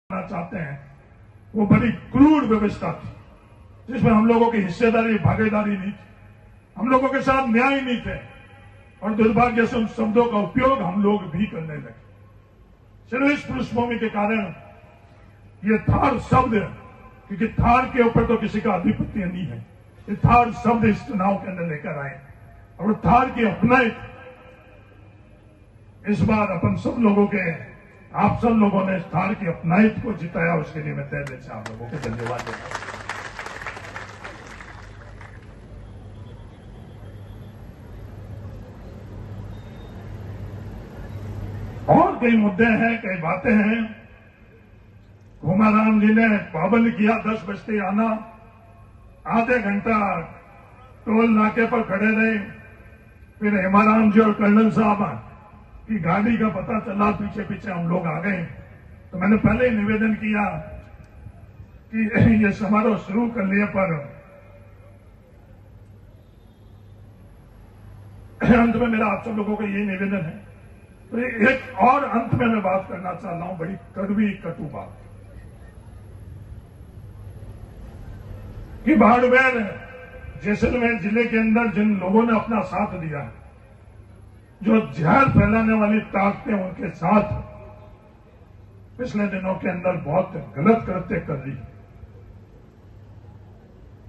चाहते हैं वो बड़ी क्रूर व्यवस्था थी, जिसमें हम लोगों की हिस्सेदारी भागीदारी नहीं थी, हम लोगों के साथ न्याय नहीं थे और दुर्भाग्य से उन शब्दों का उपयोग हम लोग भी करने लगे। सिर्फ इस पृष्ठभूमि के कारण ये थार शब्द, क्योंकि थार के ऊपर तो किसी का आधिपत्य नहीं है, ये थार शब्द इस चुनाव के अंदर लेकर आए और थार की अपनाई इस बार अपन सब लोगों के, आप सब लोगों ने थार की अपनाइत को जिताया, उसके लिए मैं तहे दिल से आप लोगों को धन्यवाद देता हूं। और कई मुद्दे हैं, कई बातें हैं। घुमाराम जी ने पाबंद किया 10 बजते आना, आधे घंटा टोल नाके पर खड़े रहे, फिर हेमाराम जी और कर्नल साहब की गाड़ी का पता चला, पीछे पीछे हम लोग आ गए। तो मैंने पहले ही निवेदन किया कि ये समारोह शुरू कर लिए, पर अंत में मेरा आप सब लोगों का यही निवेदन है। तो एक और अंत में मैं बात करना चाह रहा हूं, बड़ी कड़वी कटु बात, कि बाड़मेर जैसलमेर जिले के अंदर जिन लोगों ने अपना साथ दिया, जो जहर फैलाने वाली ताकतें उनके साथ पिछले दिनों के अंदर बहुत गलत कृत्य कर दी,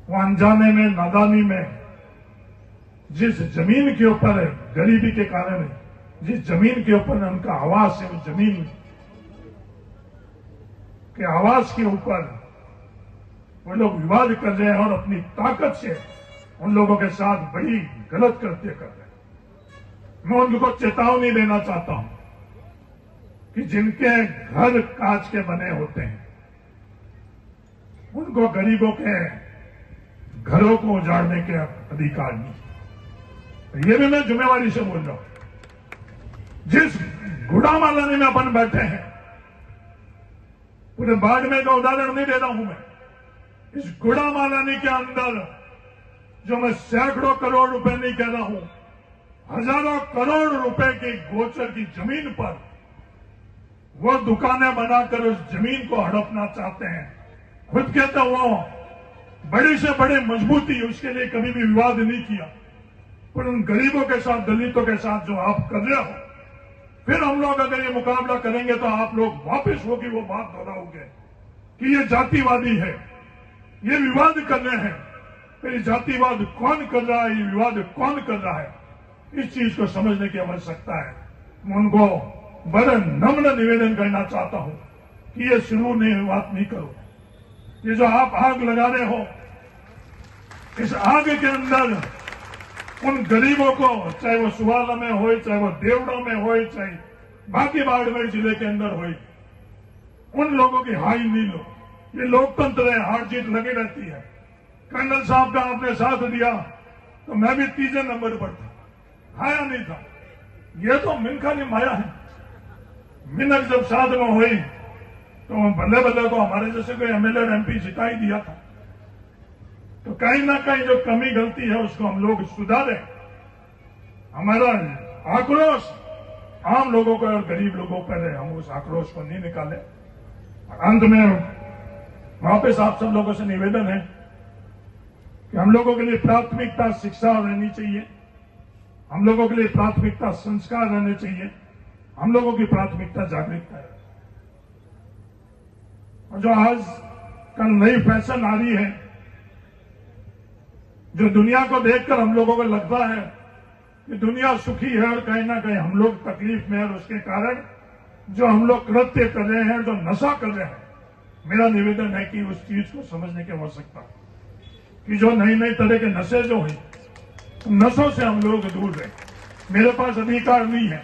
वो अनजाने में, नादानी में जिस जमीन के ऊपर गरीबी के कारण जिस जमीन के ऊपर उनका आवास है, उस जमीन के आवास के ऊपर वो लोग विवाद कर रहे हैं और अपनी ताकत से उन लोगों के साथ बड़ी गलत कृत्य कर रहे हैं। मैं उनको चेतावनी देना चाहता हूं कि जिनके घर कांच के बने होते हैं, उनको गरीबों के घरों को उजाड़ने के अधिकार नहीं। ये भी मैं जिम्मेवारी से बोल रहा हूं। जिस गुड़ामालानी में अपन बैठे हैं, पूरे बाड़मेर का उदाहरण नहीं दे रहा हूं मैं, इस गुड़ामालानी के अंदर जो मैं सैकड़ों करोड़ रुपए नहीं कह रहा हूं, हजारों करोड़ रुपए की गोचर की जमीन पर वो दुकानें बनाकर उस जमीन को हड़पना चाहते हैं। खुद कहते वो बड़ी से बड़ी मजबूती, उसके लिए कभी भी विवाद नहीं किया, पर उन गरीबों के साथ, दलितों के साथ जो आप कर रहे हो, फिर हम लोग अगर ये मुकाबला करेंगे तो आप लोग वापस होगी वो बात दोहराओगे कि ये जातिवादी है, ये विवाद कर रहे हैं। फिर जातिवाद कौन कर रहा है, ये विवाद कौन कर रहा है, इस चीज को समझने की आवश्यकता है। मैं उनको बड़े नम्र निवेदन करना चाहता हूं कि ये शुरू नहीं, बात नहीं करो। ये जो आप आग लगा रहे हो, इस आग के अंदर उन गरीबों को, चाहे वो सुवाला में हो, चाहे वो देवड़ा में हो, चाहे बाकी बाड़मेर जिले के अंदर हो, उन लोगों की हाई नहीं लो। ये लोकतंत्र है, हार जीत लगी रहती है। कर्नल साहब का आपने साथ दिया तो मैं भी तीसरे नंबर पर था, हाया नहीं था। ये तो मिनखा नहीं माया है। मिनक जब साथ में हुई तो बल्ले बल्ले तो हमारे जैसे कोई एमएलए और एमपी जिता ही दिया था। तो कहीं ना कहीं जो कमी गलती है उसको हम लोग सुधारें। हमारा आक्रोश आम लोगों पर और गरीब लोगों पर है, हम उस आक्रोश को नहीं निकालें। अंत में वापस आप सब लोगों से निवेदन है कि हम लोगों के लिए प्राथमिकता शिक्षा रहनी चाहिए, हम लोगों के लिए प्राथमिकता संस्कार रहने चाहिए, हम लोगों की प्राथमिकता जागरूकता है। और जो आज कल नई फैशन आ रही है, जो दुनिया को देखकर हम लोगों को लगता है कि दुनिया सुखी है और कहीं ना कहीं हम लोग तकलीफ में है, और उसके कारण जो हम लोग कृत्य कर रहे हैं, जो नशा कर रहे हैं, मेरा निवेदन है कि उस चीज को समझने की आवश्यकता कि जो नई नई तरह के नशे जो हुई, नशों से हम लोग दूर रहे। मेरे पास अधिकार नहीं है